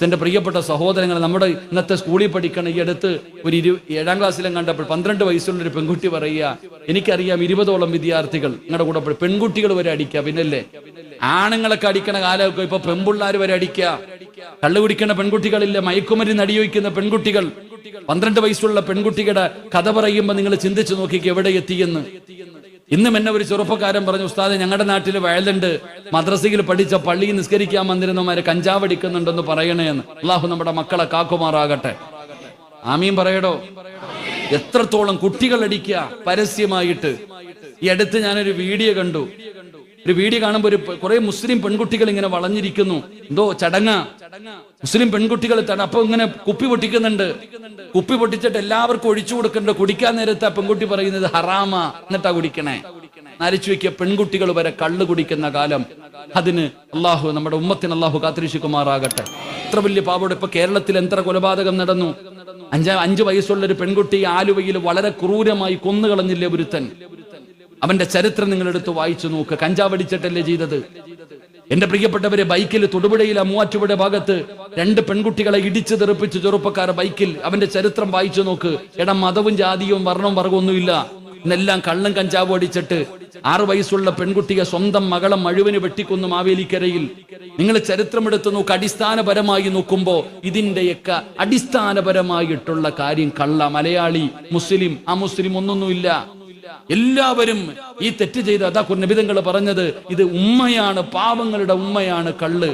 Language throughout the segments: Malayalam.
എന്റെ പ്രിയപ്പെട്ട സഹോദരങ്ങൾ, നമ്മുടെ ഇന്നത്തെ സ്കൂളിൽ പഠിക്കണ ഈ അടുത്ത് ഒരു 7ാം ക്ലാസ്സിലും കണ്ടപ്പോൾ 12 വയസ്സുള്ളൊരു പെൺകുട്ടി പറയുക, എനിക്കറിയാം 20ഓളം വിദ്യാർത്ഥികൾ നിങ്ങളുടെ കൂടെ പെൺകുട്ടികൾ വരെ അടിക്കുക, പിന്നല്ലേ ആണുങ്ങളൊക്കെ അടിക്കണ കാലമൊക്കെ ഇപ്പൊ പെൺപിള്ളാർ വരെ അടിക്കുക. കള്ളു കുടിക്കുന്ന പെൺകുട്ടികളില്ല, മയക്കുമരുന്ന് അടിയൊഴിക്കുന്ന പെൺകുട്ടികൾ. 12 വയസ്സുള്ള പെൺകുട്ടികളുടെ കഥ പറയുമ്പോൾ നിങ്ങൾ ചിന്തിച്ചു നോക്കിക്ക് എവിടെ എത്തിയെന്ന്. ഇന്നും എന്നെ ഒരു ചെറുപ്പക്കാരൻ പറഞ്ഞു, ഉസ്താദെ ഞങ്ങളുടെ നാട്ടിൽ വയലുണ്ട്, മദ്രസയിൽ പഠിച്ച പള്ളിയിൽ നിസ്കരിക്കാൻ വന്നിരുന്നവന്മാരെ കഞ്ചാവ് അടിക്കുന്നുണ്ടെന്ന് പറയണേന്ന്. അള്ളാഹു നമ്മുടെ മക്കളെ കാക്കുമാറാകട്ടെ, ആമീൻ പറയടോ. എത്രത്തോളം കുട്ടികൾ അടിക്കുക പരസ്യമായിട്ട്. ഈ അടുത്ത് ഞാനൊരു വീഡിയോ കണ്ടു. ഒരു വീഡിയോ കാണുമ്പോൾ കുറെ മുസ്ലിം പെൺകുട്ടികൾ ഇങ്ങനെ വളഞ്ഞിരിക്കുന്നു, എന്തോ ചടങ്ങ. മുസ്ലിം പെൺകുട്ടികൾ അപ്പൊ ഇങ്ങനെ കുപ്പി പൊട്ടിക്കുന്നുണ്ട്. കുപ്പി പൊട്ടിച്ചിട്ട് എല്ലാവർക്കും ഒഴിച്ചു കൊടുക്കുന്നുണ്ട്. കുടിക്കാൻ നേരത്തെ ആ പെൺകുട്ടി പറയുന്നത് ഹറാമാ, എന്നിട്ടാ കുടിക്കണേ. നരച്ചു വെക്കിയ പെൺകുട്ടികൾ വരെ കള്ളു കുടിക്കുന്ന കാലം. അതിന് അള്ളാഹു നമ്മുടെ ഉമ്മത്തിന് അള്ളാഹു കാത്തിരക്ഷിക്കുമാറാകട്ടെ. ഇത്ര വലിയ പാവോട് ഇപ്പൊ കേരളത്തിൽ എത്ര കൊലപാതകം നടന്നു. 5 വയസ്സുള്ള ഒരു പെൺകുട്ടി ആലുവയിൽ വളരെ ക്രൂരമായി കൊന്നുകളഞ്ഞില്ലേ ഒരുത്തൻ. അവന്റെ ചരിത്രം നിങ്ങൾ എടുത്ത് വായിച്ചു നോക്ക്. കഞ്ചാവടിച്ചിട്ടല്ലേ ചെയ്തത്. എന്റെ പ്രിയപ്പെട്ടവരെ, ബൈക്കിൽ തൊടുപുഴയിലെ മൂവാറ്റുപുഴ ഭാഗത്ത് 2 പെൺകുട്ടികളെ ഇടിച്ചു തെറിപ്പിച്ച് ചെറുപ്പക്കാരെ ബൈക്കിൽ. അവന്റെ ചരിത്രം വായിച്ചു നോക്ക്. എടാ, മതവും ജാതിയും വർണ്ണവും വർഗമൊന്നുമില്ല. ഇന്നെല്ലാം കള്ളും കഞ്ചാവും അടിച്ചിട്ട് 6 വയസ്സുള്ള പെൺകുട്ടിയെ സ്വന്തം മകളെ മുഴുവന് വെട്ടിക്കൊന്നു മാവേലിക്കരയിൽ. നിങ്ങൾ ചരിത്രം എടുത്തു നോക്ക്. അടിസ്ഥാനപരമായി നോക്കുമ്പോ ഇതിന്റെയൊക്കെ അടിസ്ഥാനപരമായിട്ടുള്ള കാര്യം കള്ള. മലയാളി, മുസ്ലിം, അമുസ്ലിം ഒന്നൊന്നുമില്ല. എല്ലാവരും ഈ തെറ്റ് ചെയ്ത് അതാ നബിതങ്ങൾ പറഞ്ഞത്, ഇത് ഉമ്മയാണ്, പാവങ്ങളുടെ ഉമ്മയാണ് കള്ള്.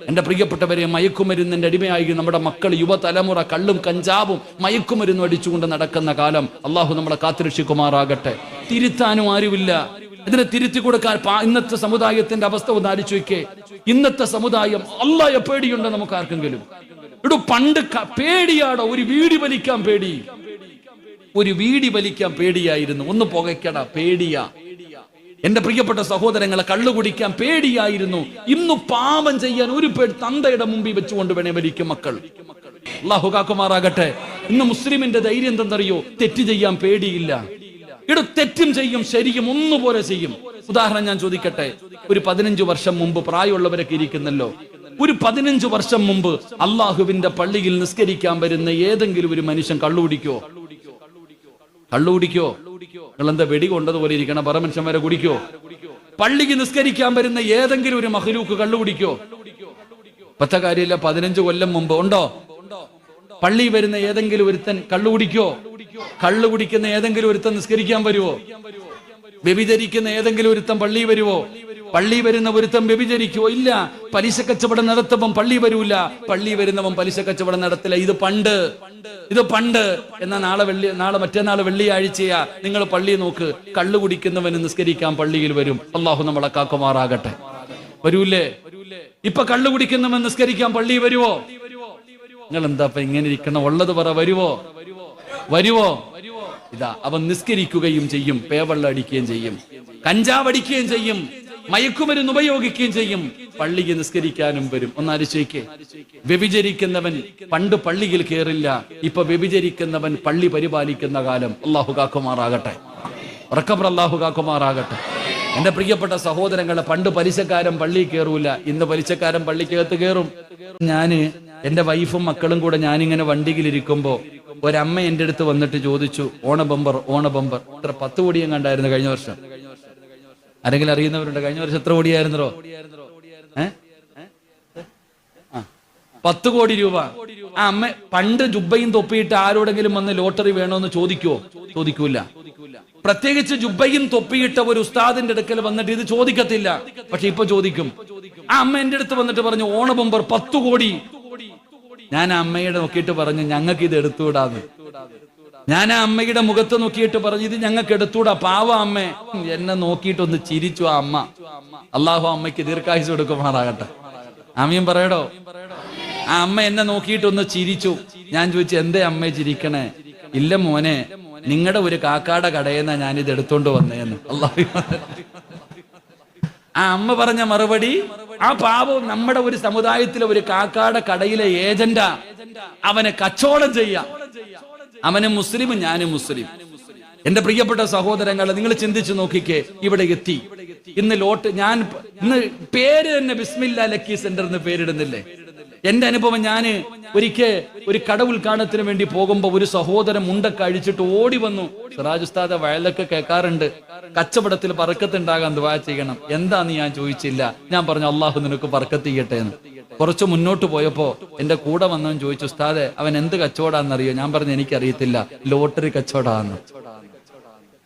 എന്റെ പ്രിയപ്പെട്ടവരെ, മയക്കുമരുന്നിന്റെ അടിമയായി നമ്മുടെ മക്കൾ, യുവതലമുറ കള്ളും കഞ്ചാവും മയക്കുമരുന്നും അടിച്ചുകൊണ്ട് നടക്കുന്ന കാലം. അള്ളാഹു നമ്മളെ കാത്തിരക്ഷിക്കുമാറാകട്ടെ. തിരുത്താനും ആരുമില്ല. ഇതിനെ തിരുത്തി കൊടുക്കാൻ ഇന്നത്തെ സമുദായത്തിന്റെ അവസ്ഥ ഒന്ന് ആലോചിച്ച് നോക്കേ. ഇന്നത്തെ സമുദായം അള്ളാഹയെ പേടിയുണ്ടോ നമുക്ക് ആർക്കെങ്കിലും? ഇവിടെ പണ്ട് പേടിയാടോ, ഒരു വീടി വലിക്കാൻ പേടി, ഒരു വീടി വലിക്കാൻ പേടിയായിരുന്നു. ഒന്ന് പുകയ്ക്കട പേടിയാ. എന്റെ പ്രിയപ്പെട്ട സഹോദരങ്ങളെ, കള്ളു കുടിക്കാൻ പേടിയായിരുന്നു. ഇന്ന് പാപം ചെയ്യാൻ ഒരു തന്തയുടെ മുമ്പിൽ വെച്ചുകൊണ്ട് വേണേ വലിക്കും മക്കൾ. അല്ലാഹു കാക്കുമാറാകട്ടെ. ഇന്ന് മുസ്ലിമിന്റെ ധൈര്യം എന്തെന്നറിയോ? തെറ്റ് ചെയ്യാൻ പേടിയില്ല. ഇവിടെ തെറ്റും ചെയ്യും, ശരിയും ഒന്നുപോലെ ചെയ്യും. ഉദാഹരണം ഞാൻ ചോദിക്കട്ടെ. ഒരു 15 വർഷം മുമ്പ്, പ്രായമുള്ളവരൊക്കെ ഇരിക്കുന്നല്ലോ, ഒരു 15 വർഷം മുമ്പ് അള്ളാഹുവിന്റെ പള്ളിയിൽ നിസ്കരിക്കാൻ വരുന്ന ഏതെങ്കിലും ഒരു മനുഷ്യൻ കള്ളു കുടിക്കോ? കള്ളു കുടിക്കോ? നിങ്ങളെന്താ വെടി കൊണ്ടതുപോലെ ഇരിക്കണം, പറ മനുഷ്യന്മാരെ കുടിക്കോ? പള്ളിക്ക് നിസ്കരിക്കാൻ വരുന്ന ഏതെങ്കിലും ഒരു മഹ്ലൂക്ക് കള്ളു കുടിക്കോ? പത്ത കാര്യമില്ല. 15 കൊല്ലം മുമ്പ് ഉണ്ടോ? പള്ളി വരുന്ന ഏതെങ്കിലും ഒരുത്തൻ കള്ളു കുടിക്കോ? കള്ളു കുടിക്കുന്ന ഏതെങ്കിലും ഒരുത്തൻ നിസ്കരിക്കാൻ വരുവോ? വ്യഭിചരിക്കുന്ന ഏതെങ്കിലും ഒരുത്തൻ പള്ളി വരുവോ? പള്ളി വരുന്ന ഒരുത്തൻ വ്യഭിചരിക്കുവോ? ഇല്ല. പലിശ കച്ചവടം നടത്തുമ്പം പള്ളി വരൂല. പള്ളി വരുന്നവൻ പലിശ കച്ചവടം നടത്തില്ല. ഇത് പണ്ട്. എന്നാ നാളെ മറ്റന്നാൾ വെള്ളിയാഴ്ചയാ. നിങ്ങൾ പള്ളി നോക്ക്. കള്ളു കുടിക്കുന്നവന് നിസ്കരിക്കാൻ പള്ളിയിൽ വരും. അള്ളാഹു നമ്മളെ കാക്കുമാറാകട്ടെ. വരൂലേ? ഇപ്പൊ കള്ളു കുടിക്കുന്നവൻ നിസ്കരിക്കാൻ പള്ളി വരുവോ? നിങ്ങൾ എന്താ ഇങ്ങനെ ഇരിക്കണം? ഉള്ളത് പറ. വരുവോ? ഇതാ അവൻ നിസ്കരിക്കുകയും ചെയ്യും, പേവെള്ളം അടിക്കുകയും ചെയ്യും, കഞ്ചാവ് അടിക്കുകയും ചെയ്യും, മയക്കുമരുന്ന് ഉപയോഗിക്കുകയും ചെയ്യും, പള്ളിക്ക് നിസ്കരിക്കാനും വരും. ഒന്നാലോചിക്കേ. വ്യഭിചരിക്കുന്നവൻ പണ്ട് പള്ളിയിൽ കയറില്ല. ഇപ്പൊ വ്യഭിചരിക്കുന്നവൻ പള്ളി പരിപാലിക്കുന്ന കാലം. അള്ളാഹു കാക്കുമാറാകട്ടെ. അള്ളാഹു കാക്കുമാറാകട്ടെ. എന്റെ പ്രിയപ്പെട്ട സഹോദരങ്ങളെ, പണ്ട് പലിശക്കാരൻ പള്ളി കയറൂല. ഇന്ന് പലിശക്കാരൻ പള്ളിക്കകത്ത് കയറും. ഞാന് എന്റെ വൈഫും മക്കളും കൂടെ ഞാനിങ്ങനെ വണ്ടിയിലിരിക്കുമ്പോ ഒരമ്മ എന്റെ അടുത്ത് വന്നിട്ട് ചോദിച്ചു, ഓണ ബമ്പർ ഇത്ര 10 കോടിയും കണ്ടായിരുന്നു കഴിഞ്ഞ വർഷം. ആരെങ്കിലും അറിയുന്നവരുണ്ട്? കഴിഞ്ഞ വർഷം എത്ര കോടിയായിരുന്നോ? 10 കോടി രൂപ. ആ അമ്മ പണ്ട് ജുബ്ബയും തൊപ്പിയിട്ട് ആരോടെങ്കിലും വന്ന് ലോട്ടറി വേണോന്ന് ചോദിക്കൂല. പ്രത്യേകിച്ച് ജുബ്ബയും തൊപ്പിയിട്ട ഒരു ഉസ്താദിന്റെ അടുക്കൽ വന്നിട്ട് ഇത് ചോദിക്കത്തില്ല. പക്ഷെ ഇപ്പൊ ചോദിക്കും. ആ അമ്മ എന്റെ അടുത്ത് വന്നിട്ട് പറഞ്ഞു, ഓണ ബമ്പർ 10 കോടി. ഞാൻ ആ അമ്മയുടെ നോക്കിയിട്ട് പറഞ്ഞു, ഞങ്ങൾക്ക് ഇത് എടുത്തുകൂടാന്ന്. ഞാൻ ആ അമ്മയുടെ മുഖത്ത് നോക്കിയിട്ട് പറഞ്ഞു, ഇത് ഞങ്ങൾക്ക് എടുത്തൂടാ. പാവ അമ്മ. എന്നെ നോക്കിയിട്ടൊന്ന് ചിരിച്ചു ആ അമ്മ. അള്ളാഹു അമ്മയ്ക്ക് ദീർഘായുസ്സ് കൊടുക്കുമാറാകട്ടെ. ആമീൻ പറയടോ. ആ അമ്മ എന്നെ നോക്കിയിട്ടൊന്ന് ചിരിച്ചു. ഞാൻ ചോദിച്ചു, എന്തേ അമ്മ ചിരിക്കണേ? ഇല്ല മോനെ, നിങ്ങളുടെ ഒരു കാക്കാടെ കടയെന്നാ ഞാനിത് എടുത്തോണ്ട് വന്നേന്ന്. അള്ളാഹു. ആ അമ്മ പറഞ്ഞ മറുപടി, ആ പാവം നമ്മുടെ ഒരു സമുദായത്തിലെ ഒരു കാക്കാടെ കടയിലെ ഏജന്റാ. അവനെ കച്ചവടം ചെയ്യാം. അവന് മുസ്ലിമും ഞാനും മുസ്ലിം. എന്റെ പ്രിയപ്പെട്ട സഹോദരങ്ങളെ, നിങ്ങൾ ചിന്തിച്ചു നോക്കിക്കേ. ഇവിടെ എത്തി. ഇന്ന് പേര് തന്നെ ബിസ്മില്ലാ ലക്കി സെന്റർ എന്ന് പേരിടുന്നില്ലേ? എന്റെ അനുഭവം, ഞാന് ഒരിക്കൽ ഒരു കട ഉദ്ഘാടനത്തിന് വേണ്ടി പോകുമ്പോ ഒരു സഹോദരൻ മുണ്ടൊക്കെ അഴിച്ചിട്ട് ഓടി വന്നു. സിറാജ് ഉസ്താദ് വയലൊക്കെ കേൾക്കാറുണ്ട്, കച്ചവടത്തിൽ ബർക്കത്തുണ്ടാകാൻ ദുആ ചെയ്യണം. എന്താന്ന് ഞാൻ ചോദിച്ചില്ല. ഞാൻ പറഞ്ഞു അള്ളാഹു നിനക്ക് ബർക്കത്ത് ചെയ്യട്ടെ എന്ന്. കുറച്ച് മുന്നോട്ട് പോയപ്പോ എന്റെ കൂടെ വന്നവൻ ചോദിച്ചു, ഉസ്താദെ അവൻ എന്ത് കച്ചവടാന്നറിയോ? ഞാൻ പറഞ്ഞു എനിക്കറിയത്തില്ല, ലോട്ടറി കച്ചവടാന്ന്.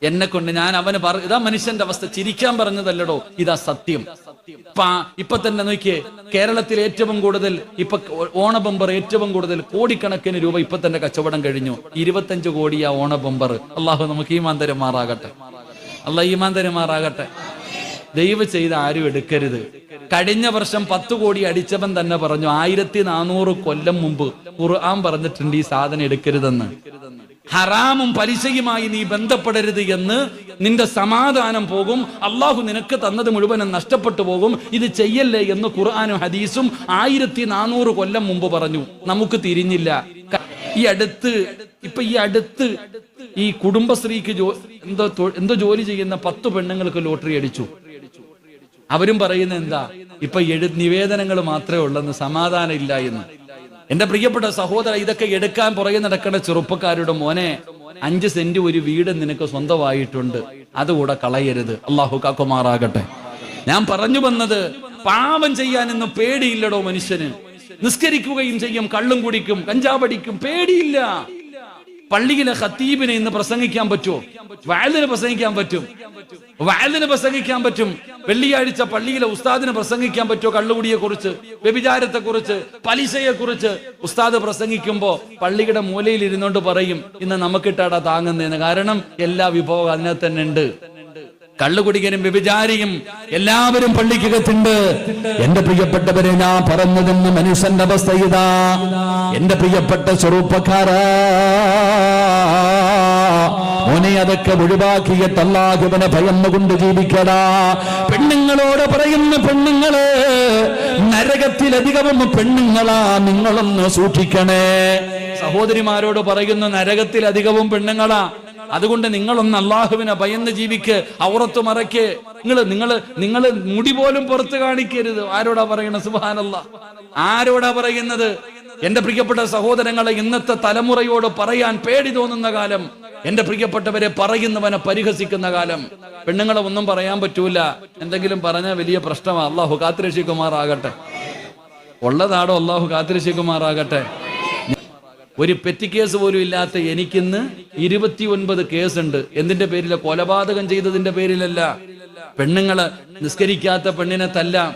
എന്നെ കൊണ്ട് ഞാൻ അവന് ഇതാ മനുഷ്യന്റെ അവസ്ഥ. ചിരിക്കാൻ പറഞ്ഞതല്ലടോ, ഇതാ സത്യം. ഇപ്പൊ തന്നെ നോക്കിയേ, കേരളത്തിൽ ഏറ്റവും കൂടുതൽ ഇപ്പൊ ഓണ ബമ്പർ ഏറ്റവും കൂടുതൽ കോടിക്കണക്കിന് രൂപ ഇപ്പൊ തന്നെ കച്ചവടം കഴിഞ്ഞു. 25 കോടിയാ ഓണ ബമ്പർ. അള്ളാഹു നമുക്ക് ഈമാൻ തരുമാറാകട്ടെ. അള്ളാഹ് ഈമാൻ തരുമാറാകട്ടെ. ദയവ് ചെയ്ത് ആരും എടുക്കരുത്. കഴിഞ്ഞ വർഷം 10 കോടി അടിച്ചവൻ തന്നെ പറഞ്ഞു 1400 കൊല്ലം മുമ്പ് ഖുർആൻ പറഞ്ഞിട്ടുണ്ട് ഈ സാധനം എടുക്കരുതെന്ന്. ഹറാമും പലിശയുമായി നീ ബന്ധപ്പെടരുത് എന്ന്. നിന്റെ സമാധാനം പോകും, അള്ളാഹു നിനക്ക് തന്നത് മുഴുവനും നഷ്ടപ്പെട്ടു പോകും. ഇത് ചെയ്യല്ലേ എന്ന് ഖുർആനും ഹദീസും 1400 കൊല്ലം മുമ്പ് പറഞ്ഞു. നമുക്ക് തിരിഞ്ഞില്ല. ഈ അടുത്ത് ഈ കുടുംബശ്രീക്ക് എന്തോ ജോലി ചെയ്യുന്ന 10 പെണ്ണുങ്ങൾക്ക് ലോട്ടറി അടിച്ചു. അവരും പറയുന്ന എന്താ, ഇപ്പൊ നിവേദനങ്ങൾ മാത്രമേ ഉള്ളെന്ന്, സമാധാനം ഇല്ല എന്ന്. എന്റെ പ്രിയപ്പെട്ട സഹോദര, ഇതൊക്കെ എടുക്കാൻ പുറകെ നടക്കേണ്ട ചെറുപ്പക്കാരുടെ മോനെ, 5 സെന്റ് ഒരു വീട് നിനക്ക് സ്വന്തമായിട്ടുണ്ട്, അതുകൂടെ കളയരുത്. അള്ളാഹു കാക്കുമാറാകട്ടെ. ഞാൻ പറഞ്ഞു വന്നത്, പാപം ചെയ്യാൻ ഇന്ന് പേടിയില്ലടോ മനുഷ്യന്. നിസ്കരിക്കുകയും ചെയ്യും, കള്ളും കുടിക്കും, കഞ്ചാവടിക്കും, പേടിയില്ല. പള്ളിയിലെ ഖത്തീബിനെ ഇന്ന് പ്രസംഗിക്കാൻ പറ്റുമോ? വഅലിന് പ്രസംഗിക്കാൻ പറ്റും, വഅലിന് പ്രസംഗിക്കാൻ പറ്റും. വെള്ളിയാഴ്ച പള്ളിയിലെ ഉസ്താദിന് പ്രസംഗിക്കാൻ പറ്റുമോ? കള്ളുകുടിയെ കുറിച്ച്, വ്യഭിചാരത്തെ കുറിച്ച്, പലിശയെ കുറിച്ച് ഉസ്താദ് പ്രസംഗിക്കുമ്പോ പള്ളിയുടെ മൂലയിൽ ഇരുന്നോണ്ട് പറയും, ഇന്ന് നമുക്കിട്ടാടാ താങ്ങുന്നതെന്ന്. കാരണം എല്ലാ വിഭവവും അതിനകത്ത് തന്നെ ഉണ്ട്. കള്ളുകുടിക്കനും വ്യഭിചാരിയും എല്ലാവരും പള്ളിക്കകത്തുണ്ട്. എന്റെ പ്രിയപ്പെട്ടവരെ, ഞാൻ പറഞ്ഞതെന്ന് മനുഷ്യന്റെ അവസ്ഥ ഇതാ. എന്റെ പ്രിയപ്പെട്ട ചെറുപ്പക്കാരാ, മോനെ അതൊക്കെ ഒഴിവാക്കിയിട്ട് അല്ലാഹുവിനെ ഭയന്നുകൊണ്ട് ജീവിക്കടാ. പെണ്ണുങ്ങളോട് പറയുന്ന പെണ്ണുങ്ങളെ, നരകത്തിലധികവും പെണ്ണുങ്ങളാ, നിങ്ങളൊന്ന് സൂക്ഷിക്കണേ. സഹോദരിമാരോട് പറയുന്ന, നരകത്തിലധികവും പെണ്ണുങ്ങളാ. അതുകൊണ്ട് നിങ്ങളൊന്ന് അള്ളാഹുവിനെ ഭയന്ന് ജീവിക്ക്, ഔറത്ത് മറയ്ക്ക്. നിങ്ങൾ മുടി പോലും പുറത്ത് കാണിക്കരുത്. ആരോടാ പറയണത്? സുബ്ഹാനല്ലാഹ്, ആരോടാ പറയുന്നത്? എന്റെ പ്രിയപ്പെട്ട സഹോദരങ്ങളെ, ഇന്നത്തെ തലമുറയോട് പറയാൻ പേടി തോന്നുന്ന കാലം. എന്റെ പ്രിയപ്പെട്ടവരെ, പറയുന്നവനെ പരിഹസിക്കുന്ന കാലം. പെണ്ണുങ്ങളെ ഒന്നും പറയാൻ പറ്റൂല. എന്തെങ്കിലും പറഞ്ഞാൽ വലിയ പ്രശ്നമാണ്. അള്ളാഹു കാത്തിരക്ഷിക്കുമാറാകട്ടെ. ഉള്ളതാടോ, അള്ളാഹു കാത്തിരക്ഷിക്കുമാറാകട്ടെ. ഒരു പെറ്റി കേസ് പോലും ഇല്ലാത്ത എനിക്കിന്ന് 29 കേസുണ്ട്. എന്തിന്റെ പേരില? കൊലപാതകം ചെയ്തതിന്റെ പേരിലല്ല. പെണ്ണുങ്ങളെ, നിസ്കരിക്കാത്ത പെണ്ണിനെ തല്ലാം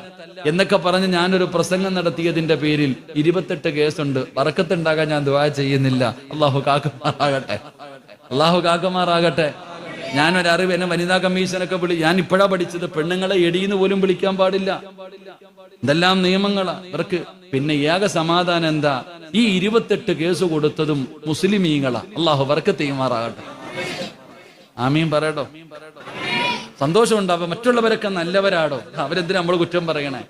എന്നൊക്കെ പറഞ്ഞ് ഞാനൊരു പ്രസംഗം നടത്തിയതിന്റെ പേരിൽ 28 കേസുണ്ട്. ബർക്കത്തുണ്ടാകാൻ ഞാൻ ദുആ ചെയ്യുന്നില്ല. അള്ളാഹു കാക്കുമാറാകട്ടെ, അള്ളാഹു കാക്കുമാറാകട്ടെ. ഞാനൊരറിവ്, എന്നെ വനിതാ കമ്മീഷനൊക്കെ ഞാൻ ഇപ്പോഴാ പഠിച്ചത്, പെണ്ണുങ്ങളെ എടീന്ന് പോലും വിളിക്കാൻ പാടില്ല. ഇതെല്ലാം നിയമങ്ങളാ ഇവർക്ക്. പിന്നെ ഏക സമാധാനം എന്താ? ഈ 28 കേസ് കൊടുത്തതും മുസ്ലിമീങ്ങളാ. അള്ളാഹു ബർക്കത്ത് ചെയ്യുമാറാകട്ടെ. ആമീൻ പറയട്ടോ. സന്തോഷം ഉണ്ടാവും. മറ്റുള്ളവരൊക്കെ നല്ലവരാടോ, അവരെന്തിനാ നമ്മൾ കുറ്റം പറയണേ?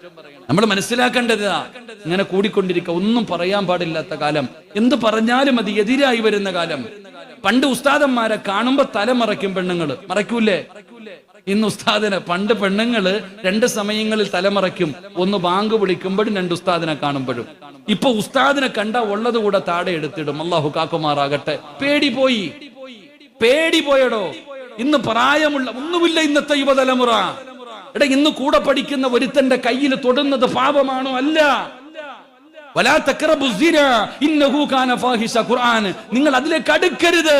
നമ്മൾ മനസ്സിലാക്കേണ്ടതാ. ഇങ്ങനെ കൂടിക്കൊണ്ടിരിക്കുക, ഒന്നും പറയാൻ പാടില്ലാത്ത കാലം. എന്ത് പറഞ്ഞാലും അത് എതിരായി വരുന്ന കാലം. പണ്ട് ഉസ്താദന്മാരെ കാണുമ്പോ തലമറയ്ക്കും പെണ്ണുങ്ങള്, മറയ്ക്കൂലേ? ഇന്ന് ഉസ്താദിനെ, പണ്ട് പെണ്ണുങ്ങള് 2 സമയങ്ങളിൽ തലമറയ്ക്കും. ഒന്ന് ബാങ്ക് വിളിക്കുമ്പോഴും, 2 ഉസ്താദിനെ കാണുമ്പോഴും. ഇപ്പൊ ഉസ്താദിനെ കണ്ട ഉള്ളത് കൂടെ താടെ എടുത്തിടും. അള്ളാഹു കാക്കുമാറാകട്ടെ. പേടി പോയടോ. ഇന്ന് പ്രായമുള്ള ഒന്നുമില്ല ഇന്നത്തെ യുവതലമുറ. ഇന്ന് കൂടെ പഠിക്കുന്ന ഒരുത്തന്റെ കയ്യിൽ തൊടുന്നത് പാപമാണോ? അല്ല. വലാ തഖറബു സിനാ ഇന്നഹു കാന ഫാഹിഷ. ഖുർആൻ, നിങ്ങൾ അതിലേക്ക് അടുക്കരുത്.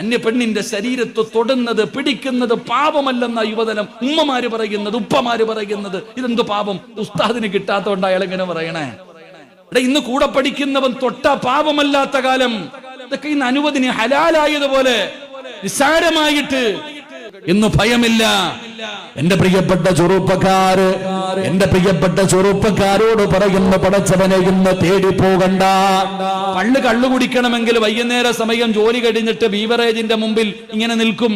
അന്യ പെണ്ണിന്റെ ശരീരത്തെ തൊടുന്നത്, പിടിക്കുന്നത് പാപമല്ലെന്ന യുവതലം ഉമ്മമാര് പറയുന്നത്, ഉപ്പമാര് പറയുന്നത്. ഇതെന്ത് പാപം? ഉസ്താദിന് കിട്ടാത്തോണ്ട് അയാൾ എങ്ങനെ പറയണേ? ഇന്ന് കൂടെ പഠിക്കുന്നവൻ തൊട്ട പാപമല്ലാത്ത കാലം. ഇതൊക്കെ ഇന്ന് അനുവദനീയ, ഹലാലായതുപോലെ നിസ്സാരമായിട്ട് ഇന്ന് ഭയമില്ല. എന്റെ പ്രിയപ്പെട്ട ചെറുപ്പക്കാരോട് പറയുന്ന, പടച്ചവനെ ഇന്ന് തേടി പോകണ്ട. പള്ളി കള്ളു കുടിക്കണമെങ്കിൽ വൈകുന്നേര സമയം ജോലി കഴിഞ്ഞിട്ട് ബീവറേജിന്റെ മുമ്പിൽ ഇങ്ങനെ നിൽക്കും.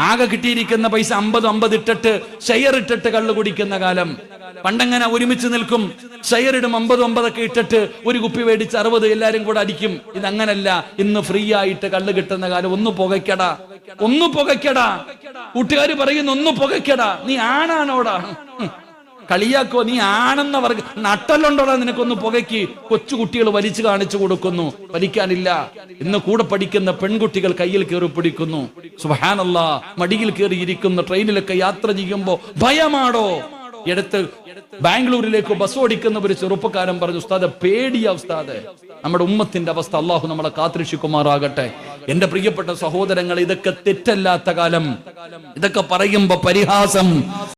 ആകെ കിട്ടിയിരിക്കുന്ന പൈസ 50 ഇട്ടിട്ട് ഷെയർ ഇട്ടിട്ട് കള്ളു കുടിക്കുന്ന കാലം. പണ്ടങ്ങനെ ഒരുമിച്ച് നിൽക്കും, ഷെയർ ഇടും. 50 ഇട്ടിട്ട് ഒരു കുപ്പി മേടിച്ച് 60 എല്ലാരും കൂടെ അടിക്കും. ഇതങ്ങനല്ല. ഇന്ന് ഫ്രീ ആയിട്ട് കള്ളു കിട്ടുന്ന കാലം. ഒന്ന് പുകയ്ക്കടാ. കൂട്ടുകാർ പറയുന്നു, ഒന്ന് പുകയ്ക്കടാ. നീ ആണാണോടാ? കളിയാക്കോ, നീ ആണെന്ന വർഗ നട്ടലുണ്ടോടാ നിനക്കൊന്ന് പുകയ്ക്ക്. കൊച്ചു കുട്ടികൾ വലിച്ചു കാണിച്ചു കൊടുക്കുന്നു, വലിക്കാനില്ല. ഇന്ന് കൂടെ പഠിക്കുന്ന പെൺകുട്ടികൾ കയ്യിൽ കയറി പിടിക്കുന്നു. സുബ്ഹാനല്ലാഹ്, മടിയിൽ കയറി ഇരിക്കുന്നു. ട്രെയിനിലൊക്കെ യാത്ര ചെയ്യുമ്പോ ഭയമാടോ? എടുത്ത് ബാംഗ്ലൂരിലേക്ക് ബസ് ഓടിക്കുന്ന ഒരു ചെറുപ്പക്കാരൻ പറഞ്ഞു, ഉസ്താദ് പേടിയാ ഉസ്താദ്. നമ്മുടെ ഉമ്മത്തിന്റെ അവസ്ഥ അള്ളാഹു നമ്മളെ കാത്തിരക്ഷിക്കുമാറാകട്ടെ. എന്റെ പ്രിയപ്പെട്ട സഹോദരങ്ങൾ, ഇതൊക്കെ തെറ്റല്ലാത്ത കാലം, ഇതൊക്കെ പറയുമ്പോ പരിഹാസം.